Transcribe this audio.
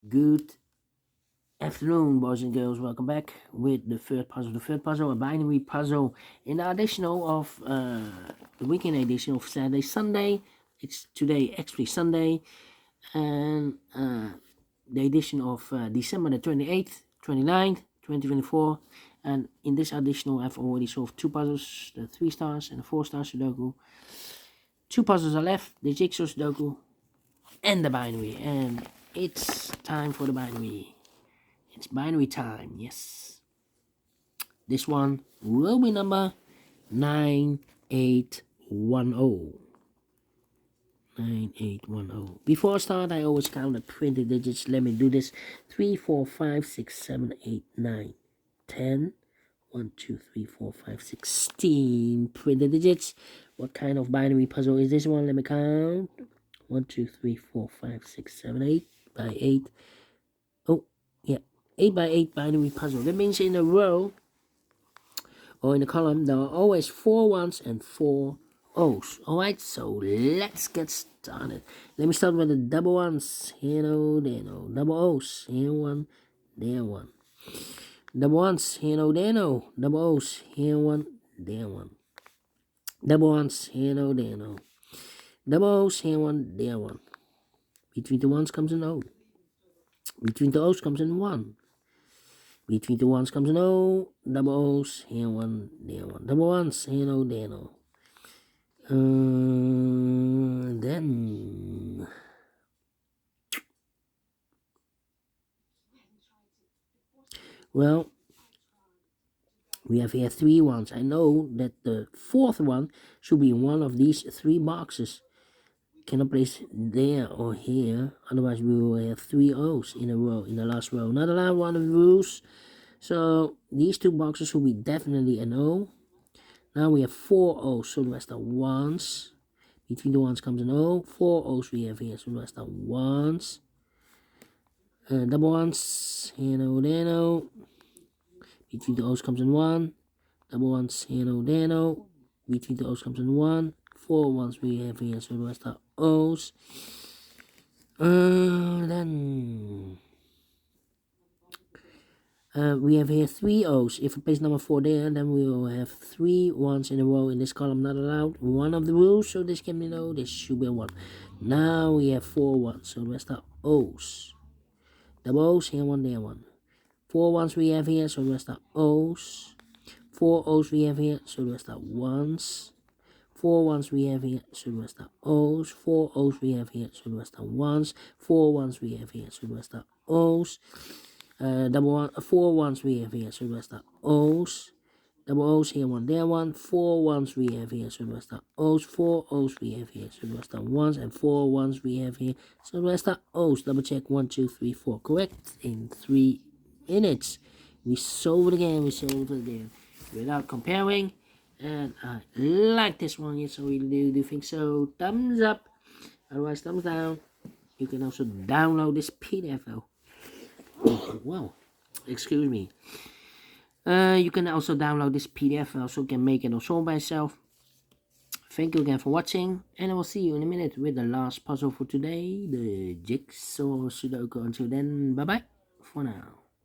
Good afternoon, boys and girls. Welcome back with the third puzzle. The third puzzle, a binary puzzle in the additional of the weekend edition of Saturday, Sunday. It's today actually Sunday, and the edition of December the 28th, 29th, 2024. And in this additional, I've already solved two puzzles, the 3 stars and the 4-star Sudoku. 2 puzzles are left, the jigsaw Sudoku and the binary. And it's time for the binary. It's binary time, yes. This one will be number 9810. 9810. Before I start, I always count the printed digits. Let me do this. 3, 4, 5, 6, 7, 8, 9, 10. 1, 2, 3, 4, 5, 16 printed digits. What kind of binary puzzle is this one? Let me count. 1, 2, 3, 4, 5, 6, 7, 8 by 8. Oh, yeah. 8 by 8 binary puzzle. That means in a row or in a column there are always 4 ones and 4 O's. Alright, so let's get started. Let me start with the double ones. Here no, there no. Double O's. Here one, there one. Double ones. Here no, there no. Double O's. Here one, there one. Double ones. Here no, there no. Double O's. Here one, there one. Between the ones comes an O. Between the O's comes an 1. Between the ones comes an O, double O's, here one, there one. Double ones, here no, there no. Then well, we have here 3 ones. I know that the 4th one should be in one of these 3 boxes. Cannot place there or here, otherwise we will have 3 O's in a row, in the last row. Not allowed, one of the rules. So these 2 boxes will be definitely an O. Now we have 4 O's, so the rest are ones. Between the ones comes an O. 4 O's we have here, so the rest are ones. Double ones, here no, there no. Between the O's comes an 1. Double ones, here no, there no. Between the O's comes an 1. 4 ones we have here, so the rest are O's. Then we have here 3 O's. If I place number 4 there, then we will have 3 ones in a row in this column. Not allowed. One of the rules, so this can be no. This should be a 1. Now we have 4 ones, so the rest are O's. Double O's, here one, there one. 4 ones we have here, so the rest are O's. 4 O's we have here, so the rest are ones. 4 ones we have here, so the rest are O's. 4 O's we have here, so the rest are ones. 4 ones we have here, so the rest are O's. 4 ones we have here, so the rest are O's. Double O's, here one, there one. 4 ones we have here, so the rest are O's. 4 O's we have here, so the rest are ones. And 4 ones we have here, so the rest are O's. Double check. 1, 2, 3, 4. Correct in 3 minutes. We solve it again. Without comparing. And I like this one. Yes, I really do think so. Thumbs up. Otherwise, thumbs down. You can also download this PDF though. Well, excuse me. You can also download this PDF. I also can make it or solve by yourself. Thank you again for watching, and I will see you in a minute with the last puzzle for today, the jigsaw Sudoku. Until then, bye bye for now.